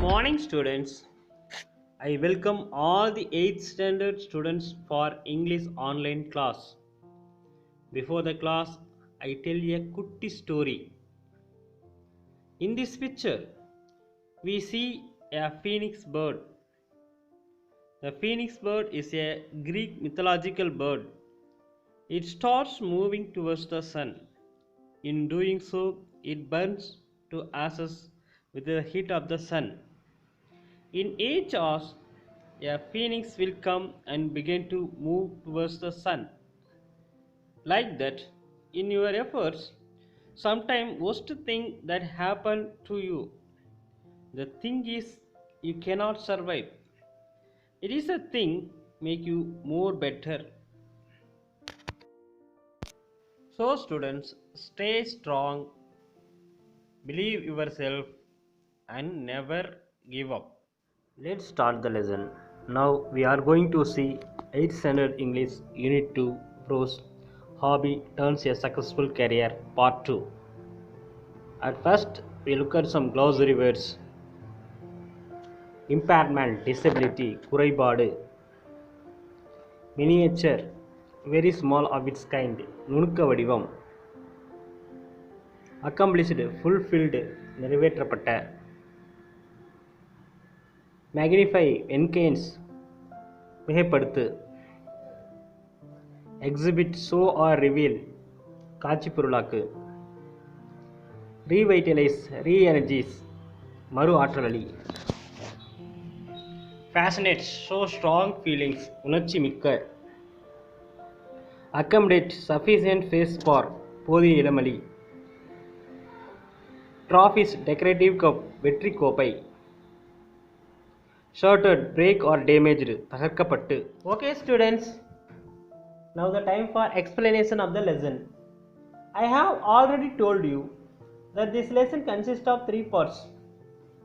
Morning students, I welcome all the 8th standard students for English online class. Before the class, I tell you a kutti story. In this picture, we see a phoenix bird. The phoenix bird is a Greek mythological bird. It starts moving towards the sun. In doing so, it burns to ashes with the heat of the sun. In each hour, a phoenix will come and begin to move towards the sun. Like that, in your efforts, sometimes worst thing that happen to you, the thing is you cannot survive. It is a thing make you more better. So students, stay strong, believe yourself, and never give up. Let's start the lesson. Now we are going to see 8th standard English Unit 2 Prose Hobby Turns a Successful Career Part 2. At first we look at some glossary words. Impairment, disability, குறைபாடு. Miniature, very small of its kind, நுணுக்க வடிவம். Accomplished, fulfilled, நிறைவேற்றப்பட்ட. Magnify, enhance, மிகைப்படுத்து. Exhibit, show or reveal, காட்சி பொருளாக்கு. Revitalize, re-energize, மறு ஆற்றலளி. Fascinate, show strong feelings, உணர்ச்சி மிக்க. Accommodate, sufficient space for, போதிய இடமளி. Trophies, decorative cup, வெற்றி கோப்பை. Shattered, break or damaged, தகர்க்கப்பட்டு. Okay students, now the time for explanation of the lesson. I have already told you that this lesson consists of 3 parts.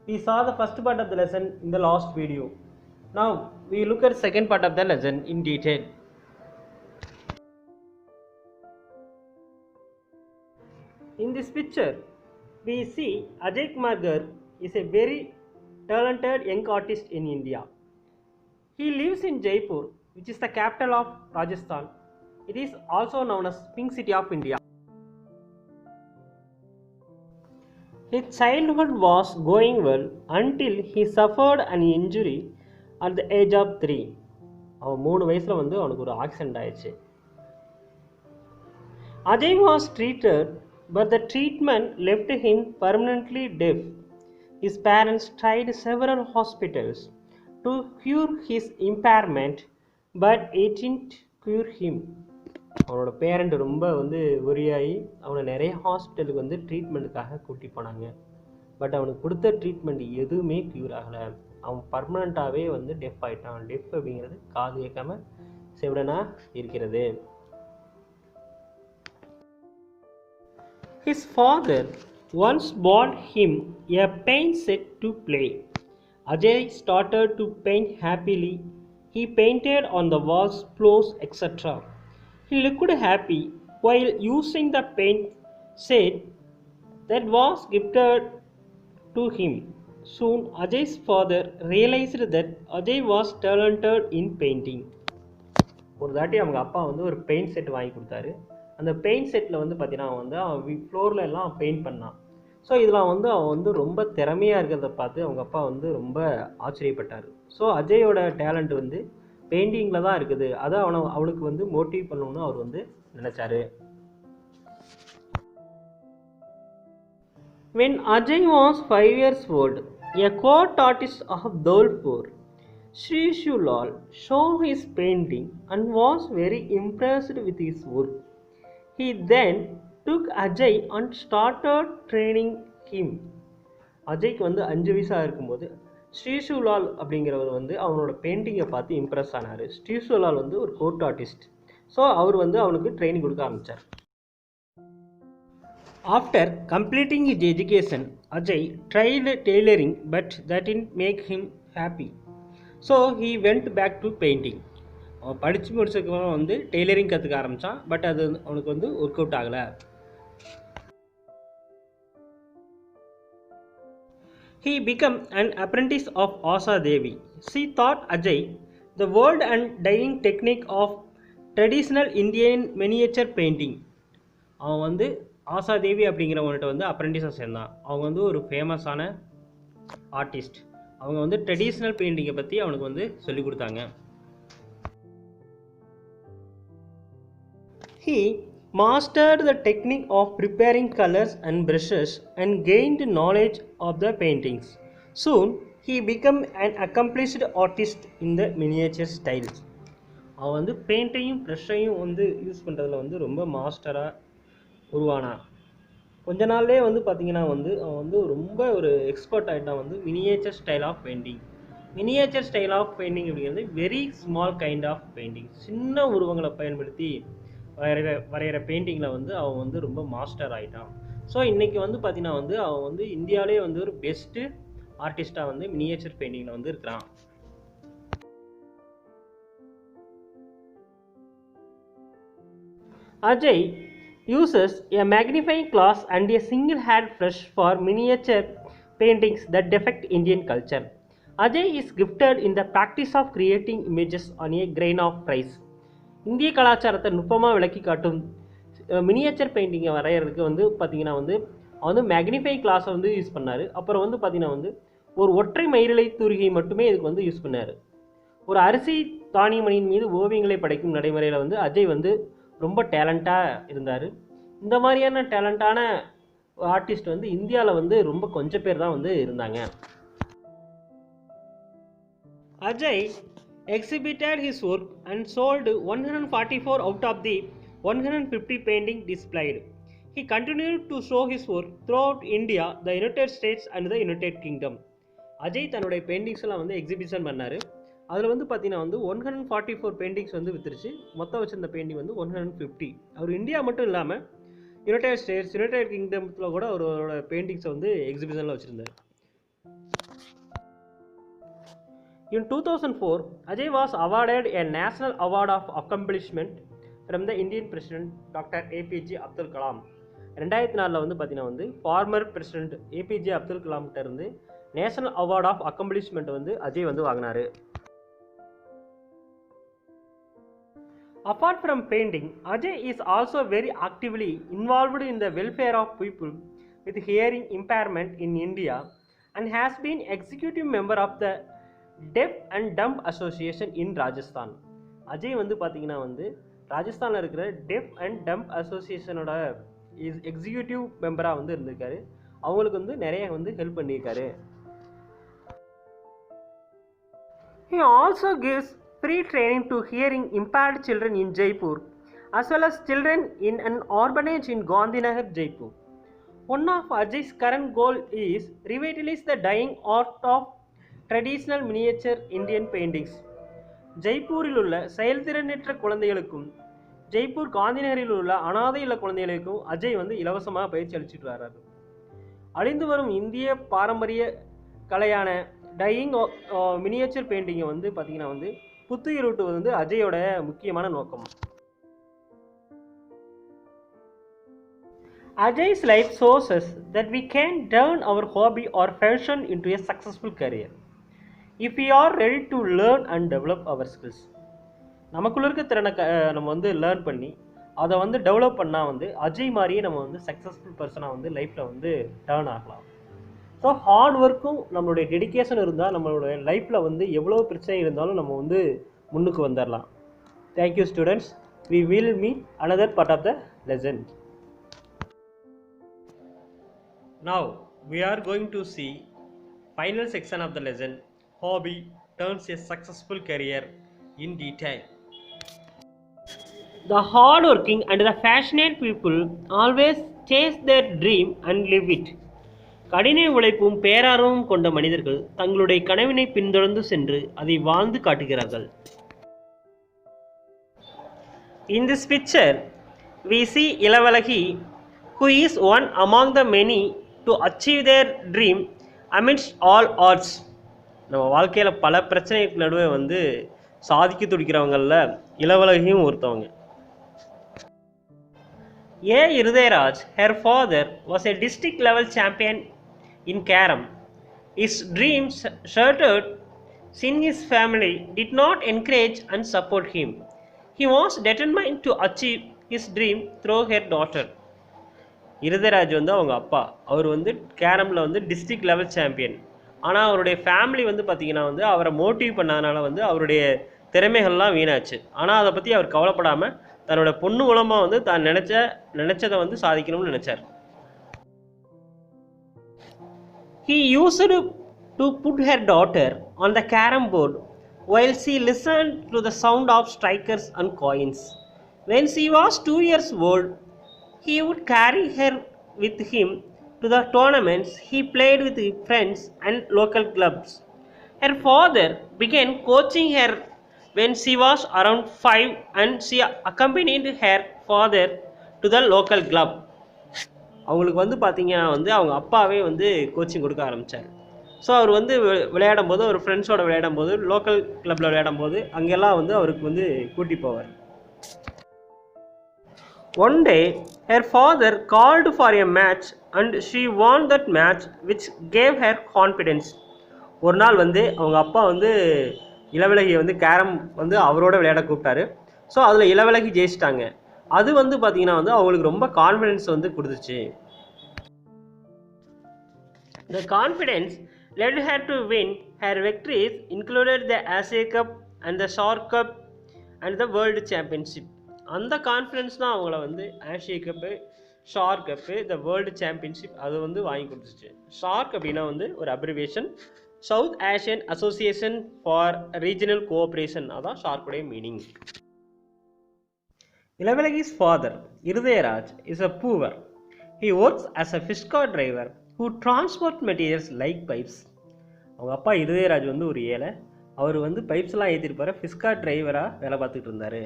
We saw the first part of the lesson in the last video. Now we look at second part of the lesson in detail. In this picture, we see Ajay Kumar Garg is a very talented young artist in India. He lives in Jaipur, which is the capital of Rajasthan. It is also known as Pink City of India. His childhood was going well until he suffered an injury at the age of 3. அவன் 3 வயசுல அவனுக்கு ஒரு accident ஆயிடுச்சு. Ajay was treated, but the treatment left him permanently deaf. His parents tried several hospitals to cure his impairment, but it didn't cure him. அவனோட parent ரொம்ப ஒரியாகி அவனை நிறைய ஹாஸ்பிட்டலுக்கு ட்ரீட்மெண்ட்டுக்காக கூட்டி போனாங்க. பட் அவனுக்கு கொடுத்த ட்ரீட்மெண்ட் எதுவுமே க்யூர் ஆகலை. அவன் பர்மனண்ட்டாகவே டெஃப் ஆகிட்டான். டெஃப் அப்படிங்கிறது காது கேட்காம செவிடனாக இருக்கிறது. His father once bought him a paint set to play. Ajay started to paint happily. He painted on the walls, floors, etc. He looked happy while using the paint set that was gifted to him. Soon Ajay's father realized that Ajay was talented in painting. ஒரு தாட்டி அவங்க அப்பா ஒரு paint set வாங்கி கொடுத்தாரு. அந்த paint settle பார்த்தீங்கன்னா அவன் ஃப்ளோரில் எல்லாம் பெயிண்ட் பண்ணான். ஸோ இதில் அவன் ரொம்ப திறமையாக இருக்கிறத பார்த்து அவங்க அப்பா ரொம்ப ஆச்சரியப்பட்டார். ஸோ அஜயோட டேலண்ட் பெயிண்டிங்கில் தான் இருக்குது. அதை அவனுக்கு மோட்டிவ் பண்ணணும்னு அவர் நினச்சாரு. When Ajay was 5 years old, a court artist of Dholpur, Sri Shulal, saw his painting and was very impressed with his work. He then took Ajay and started training him. அஜய்க்கு வந்து 5 வயசாக இருக்கும்போது ஸ்ரீசுலால் அப்படிங்கிறவர் வந்து அவனோட பெயிண்டிங்கை பார்த்து Impress ஆனார். ஸ்ரீசுலால் வந்து ஒரு கோர்ட் ஆர்டிஸ்ட். ஸோ அவர் வந்து அவனுக்கு ட்ரைனிங் கொடுக்க ஆரம்பித்தார். After completing his education, Ajay tried tailoring but that didn't make him happy. So he went back to painting. அவன் படித்து முடிச்சதுக்கப்புறம் வந்து டெய்லரிங் கற்றுக்க ஆரம்பித்தான். பட் அது அவனுக்கு வந்து ஒர்க் அவுட் ஆகலை. He became an apprentice of Asa Devi. She taught Ajay the world and dyeing technique of traditional Indian miniature painting. அவன் வந்து ஆசா தேவி அப்படிங்கிறவங்கள்ட்ட வந்து அப்ரெண்டிஸாக சேர்ந்தான். அவங்க வந்து ஒரு ஃபேமஸான ஆர்டிஸ்ட். அவங்க வந்து ட்ரெடிஷ்னல் பெயிண்டிங்கை பற்றி அவனுக்கு வந்து சொல்லிக் கொடுத்தாங்க. He mastered the technique of preparing colors and brushes and gained knowledge of the paintings. Soon, he became an accomplished artist in the miniature styles. அவன் வந்து பெயிண்டையும் ப்ரஷ்ஷையும் வந்து யூஸ் பண்ணுறதுல வந்து ரொம்ப மாஸ்டராக உருவானான். கொஞ்ச நாள்லேயே வந்து பார்த்திங்கன்னா வந்து அவன் வந்து ரொம்ப ஒரு எக்ஸ்பர்ட் ஆகிட்டான் வந்து miniature style of painting. Miniature style of painting அப்படிங்கிறது very small kind of painting. சின்ன உருவங்களை பயன்படுத்தி வரைகிற பெயிண்டிங்கில் வந்து அவன் வந்து ரொம்ப மாஸ்டர் ஆகிட்டான். ஸோ இன்றைக்கி வந்து பார்த்திங்கன்னா வந்து அவன் வந்து இந்தியாவிலே வந்து ஒரு பெஸ்ட்டு ஆர்டிஸ்ட்டாக வந்து மினியேச்சர் பெயிண்டிங்கில் வந்து இருக்கிறான். Ajay uses a magnifying glass and a single hand brush for miniature paintings that depict Indian culture. Ajay is gifted in the practice of creating images on a grain of rice. இந்திய கலாச்சாரத்தை நுட்பமாக விளக்கி காட்டும் miniature பெயிண்டிங்கை வரைகிறதுக்கு வந்து பார்த்திங்கன்னா வந்து அவன் வந்து மேக்னிஃபை கிளாஸை வந்து யூஸ் பண்ணார். அப்புறம் வந்து பார்த்திங்கன்னா வந்து ஒரு ஒற்றை மயிரிழை தூரிகை மட்டுமே இதுக்கு வந்து யூஸ் பண்ணார். ஒரு அரிசி தானியமணியின் மீது ஓவியங்களை படைக்கும் நடைமுறையில் வந்து அஜய் வந்து ரொம்ப டேலண்ட்டாக இருந்தார். இந்த மாதிரியான டேலண்டான ஆர்டிஸ்ட் வந்து இந்தியாவில் வந்து ரொம்ப கொஞ்சம் பேர் தான் வந்து இருந்தாங்க. Ajay exhibited his work and sold 144 out of the 150 painting displayed. He continued to show his work throughout India, the United States and the United Kingdom. Ajay தன்னுடைய பெயிண்டிங்ஸ்லாம் வந்து எக்ஸிபிஷன் பண்ணார். அதில் வந்து பார்த்தீங்கன்னா வந்து 144 பெயிண்டிங்ஸ் வந்து வித்துருச்சு. மொத்தம் வச்சிருந்த பெயிண்டிங் வந்து 150. அவர் இந்தியா மட்டும் இல்லாமல் யுனைடெட் ஸ்டேட்ஸ், யுனைடெட் கிங்டம்ஸில் கூட அவரோட பெயிண்டிங்ஸை வந்து எக்ஸிபிஷனில் வச்சுருந்தார். In 2004, Ajay was awarded a National Award of Accomplishment from the Indian President Dr. APJ Abdul Kalam. 2004 வந்து பார்த்தீங்கன்னா வந்து ஃபார்மர் பிரசிடென்ட் ஏபிஜே அப்துல் கலாம்கிட்ட இருந்து நேஷனல் அவார்ட் ஆஃப் அக்கம்ப்ளிஷ்மெண்ட் வந்து அஜய் வந்து வாங்கினார். Apart from painting, Ajay is also very actively involved in the welfare of people with hearing impairment in India and has been executive member of the Deaf and Dumb Association in Rajasthan. Ajay வந்து பார்த்தீங்கன்னா வந்து ராஜஸ்தானில் இருக்கிற deaf and dump அசோசியேஷனோட executive மெம்பராக வந்து இருந்திருக்காரு. அவங்களுக்கு வந்து நிறைய வந்து ஹெல்ப் பண்ணியிருக்காரு. He also gives free training to hearing impaired children in Jaipur as well as children in an orphanage in Gandhinagar, Jaipur. One of Ajay's current goal is revitalize the dying art of traditional miniature Indian paintings. ஜெய்ப்பூரில் உள்ள செயல்திறனற்ற குழந்தைகளுக்கும் ஜெய்ப்பூர் காந்திநகரில் உள்ள அனாதை இல்ல குழந்தைகளுக்கும் அஜய் வந்து இலவசமாக பயிற்சி அளிச்சுட்டு வர்றாரு. அழிந்து வரும் இந்திய பாரம்பரிய கலையான டையிங் மினியேச்சர் பெயிண்டிங்கை வந்து பார்த்திங்கன்னா வந்து புத்துயிரூட்டுவது வந்து அஜயோட முக்கியமான நோக்கம். Ajay's life shows us that we can turn our hobby or passion into a successful career if we are ready to learn and develop our skills. நமக்குள்ள இருக்க திறனை நம்ம வந்து லேர்ன் பண்ணி அதை வந்து டெவலப் பண்ணால் வந்து அஜய் மாதிரியே நம்ம வந்து சக்ஸஸ்ஃபுல் பர்சனாக வந்து லைஃப்பில் வந்து டேர்ன் ஆகலாம். ஸோ ஹார்ட் ஒர்க்கும் நம்மளுடைய டெடிக்கேஷன் இருந்தால் நம்மளுடைய லைஃப்பில் வந்து எவ்வளோ பிரச்சனை இருந்தாலும் நம்ம வந்து முன்னுக்கு வந்துடலாம். Thank you students. We will meet another part of the lesson. Now we are going to see final section of the lesson, hobby turns a successful career, in detail. The hardworking and the passionate people always chase their dream and live it. கடின உழைப்பும் பேரார்வமும் கொண்ட மனிதர்கள் தங்களுடைய கனவினை பின்தொடர்ந்து சென்று அதை வாழ்ந்து காட்டுகிறார்கள். In this picture, we see Ilavalahi, who is one among the many to achieve their dream amidst all odds. நம்ம வாழ்க்கையில் பல பிரச்சனைகளுக்கு நடுவே வந்து சாதிக்க துடிக்கிறவங்களில் இளவலகியும் ஒருத்தவங்க. A. Irudayaraj, her father was a district level champion in Carom. His dreams shattered since his family did not encourage and support him. He was determined to achieve his dream through her daughter. Irudayaraj வந்து அவங்க அப்பா, அவர் வந்து கேரமில் வந்து district level champion. ஆனால் அவருடைய family வந்து பார்த்திங்கன்னா வந்து அவரை மோட்டிவ் பண்ணதுனால வந்து அவருடைய திறமைகள்லாம் வீணாச்சு. ஆனால் அதை பற்றி அவர் கவலைப்படாமல் தன்னோட பொண்ணு மூலமாக வந்து தான் நினச்சதை வந்து சாதிக்கணும்னு நினச்சார். He used to put her daughter on the carom board while she listened to the sound of strikers and coins. When she was 2 years old, he would carry her with him to the tournaments he played with friends and local clubs. Her father began coaching her when she was around 5 and she accompanied her father to the local club. அவங்களுக்கு வந்து பார்த்திங்கன்னா வந்து அவங்க அப்பாவே வந்து coaching கொடுக்க ஆரம்பித்தார். So அவர் வந்து விளையாடும் போது, ஒரு ஃப்ரெண்ட்ஸோடு விளையாடும் போது, லோக்கல் கிளப்பில் விளையாடும் போது அங்கெல்லாம் வந்து அவருக்கு வந்து கூட்டி போவார். One day, her father called for a match and she won that match, which gave her confidence. ஒரு நாள் வந்து அவங்க அப்பா வந்து இளவலகியை வந்து கேரம் வந்து அவரோட விளையாட கூப்பிட்டாரு. ஸோ அதில் இளவலகி ஜெயிச்சிட்டாங்க. அது வந்து பார்த்திங்கன்னா வந்து அவங்களுக்கு ரொம்ப கான்ஃபிடென்ஸ் வந்து கொடுத்துச்சு. The confidence led her to win her victories included the Asia Cup and the Shark Cup and the World Championship. அந்த கான்ஃபிடென்ஸ் தான் அவங்கள வந்து Asia cup, SAARC cup, the world championship அது வந்து வாங்கி கொடுத்துச்சு. ஷார்க் அப்படின்னா வந்து ஒரு abbreviation, South Asian Association for Regional Cooperation, அதான் ஷார்க்குடைய meaning. Ilavalagi's father, Irudayaraj, is a poor. He works as a fish car driver who transport materials like pipes. அவங்க அப்பா இருதயராஜ் வந்து ஒரு ஏழை. அவர் வந்து பைப்ஸ்லாம் ஏற்றிருப்பார், ஃபிஷ் கார் டிரைவராக வேலை பார்த்துட்டு இருந்தார்.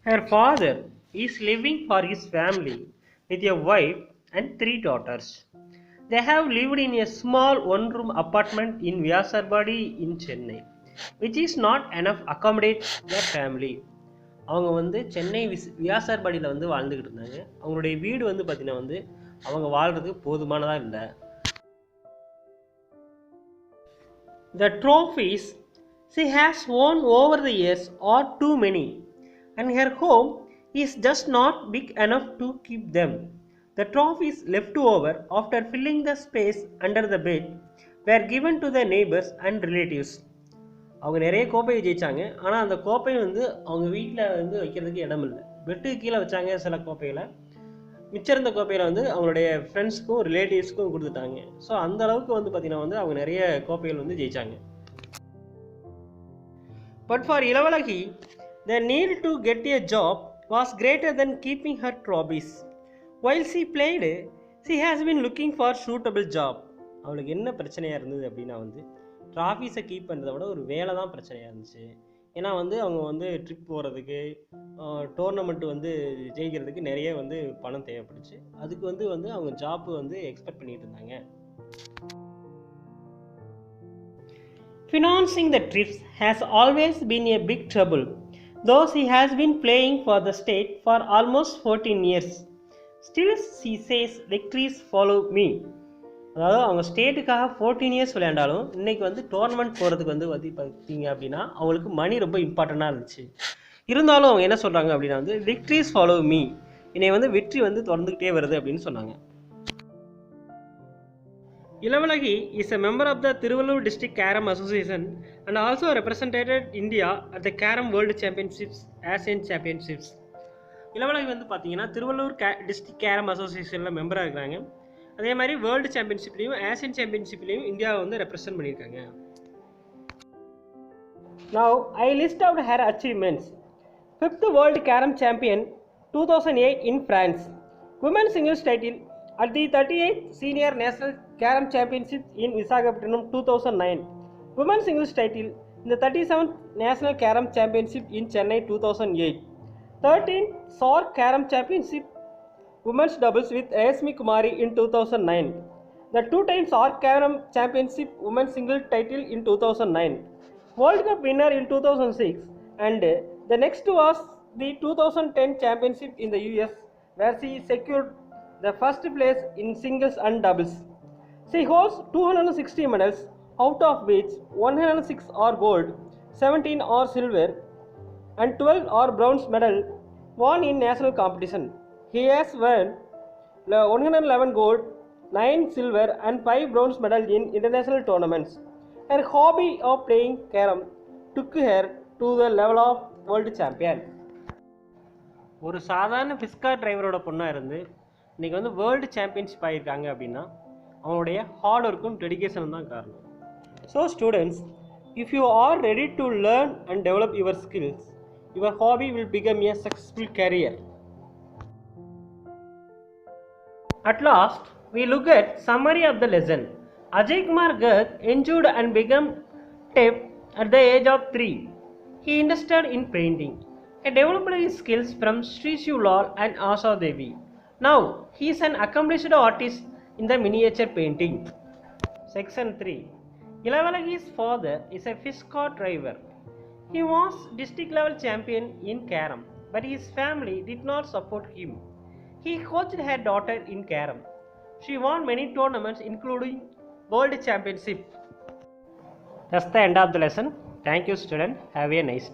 Her father is living for his family with a wife and 3 daughters. They have lived in a small one-room apartment in Vyasarbadi in Chennai, which is not enough to accommodate their family. அவங்க வந்து சென்னை வியாசார்பாடியில் வந்து வாழ்ந்துக்கிட்டு இருந்தாங்க. அவங்களுடைய வீடு வந்து பார்த்திங்கன்னா வந்து அவங்க வாழ்கிறதுக்கு போதுமானதாக இல்லை. The trophies she has won over the years are too many, and her home is just not big enough to keep them. The trophies left over after filling the space under the bed were given to the neighbors and relatives. அவங்க நிறைய கோப்பையை ஜெயித்தாங்க. ஆனால் அந்த கோப்பையை வந்து அவங்க வீட்டில் வந்து வைக்கிறதுக்கு இடம் இல்லை. பெட்டுக்கு கீழே வச்சாங்க சில கோப்பையில். மிச்சம் இருந்த கோப்பையில் வந்து அவங்களுடைய ஃப்ரெண்ட்ஸ்க்கும் ரிலேட்டிவ்ஸ்க்கும் கொடுத்துட்டாங்க. ஸோ அந்த அளவுக்கு வந்து பார்த்திங்கன்னா வந்து அவங்க நிறைய கோப்பைகள் வந்து ஜெயித்தாங்க. பட் ஃபார் இளவலகி, the need to get a job was greater than keeping her trophies. While she played, she has been looking for suitable job. அவளுக்கு என்ன பிரச்சனையாக இருந்தது அப்படின்னா வந்து ட்ராஃபீஸை கீப் பண்ணுறத விட ஒரு வேலை தான் பிரச்சனையாக இருந்துச்சு. ஏன்னா வந்து அவங்க வந்து ட்ரிப் போகிறதுக்கு, டோர்னமெண்ட்டு வந்து ஜெயிக்கிறதுக்கு நிறைய வந்து பணம் தேவைப்படுச்சு. அதுக்கு வந்து அவங்க ஜாப்பு வந்து எக்ஸ்பெக்ட் பண்ணிட்டு இருந்தாங்க. Financing the trips has always been a big trouble, though she has been playing for the state for almost 14 years. Still she says victories follow me. அதாவது அவங்க ஸ்டேட்டுக்காக 14 இயர்ஸ் விளையாண்டாலும் இன்றைக்கி வந்து டோர்னமெண்ட் போகிறதுக்கு வந்து பார்த்தீங்க அப்படின்னா அவங்களுக்கு மணி ரொம்ப இம்பார்ட்டண்ட்டாக இருந்துச்சு. இருந்தாலும் அவங்க என்ன சொல்கிறாங்க அப்படின்னா வந்து விக்ட்ரிஸ் ஃபாலோ மீ, என்னை வந்து வெற்றி வந்து தொடர்ந்துக்கிட்டே வருது அப்படின்னு சொன்னாங்க. Ilavalagi is a member of the Tiruvallur District Carom Association and also represented India at the Carom World Championships, Asian Championships. Ilavalagi வந்து பார்த்தீங்கன்னா திருவள்ளூர் டிஸ்ட்ரிக்ட் கேரம் அசோசியேஷனில் மெம்பராக இருக்கிறாங்க. அதே மாதிரி வேர்ல்டு சாம்பியன்ஷிப்லேயும் ஆசியன் சாம்பியன்ஷிப்லேயும் இந்தியாவை வந்து ரெப்ரசன்ட் பண்ணியிருக்காங்க. Now I list out her achievements. Fifth World Carom Champion 2008 in France. Women's singles title at the 38th Senior National Carom Championship in Visakhapatnam 2009. Women's singles title in the 37th National Carom Championship in Chennai 2008. 13th SOR Carom Championship Women's doubles with Ayasmi Kumari in 2009. The two times SOR Carom Championship Women's single title in 2009. World Cup winner in 2006, and the next was the 2010 championship in the US, where she secured the first place in singles and doubles. She holds 260 medals, out of which 106 are gold, 17 are silver, and 12 are bronze medal won in national competition. He has won 111 gold, 9 silver, and 5 bronze medals in international tournaments. Her hobby of playing carom took her to the level of world champion. ஒரு சாதாரண பிஸ்கா டிரைவரோட பொண்ணாக இருந்து இன்றைக்கி வந்து world championship ஆகியிருக்காங்க அப்படின்னா அவனுடைய heart ஒர்க்கும் டெடிகேஷனும் தான் காரணம். So students, if you are ready to learn and develop your skills, your hobby will become a successful career. At last, we look at summary of the lesson. Ajay Kumar Garg injured and became deaf at the age of 3. He interested in painting. He developed his skills from Sri Shiv Lal and Asha Devi. Now, he is an accomplished artist in the miniature painting. Section 3. Ilavalaghi's father is a fish cart driver. He was district level champion in carom, but his family did not support him. He coached her daughter in carom. She won many tournaments including World Championship. That's the end of the lesson. Thank you student. Have a nice day.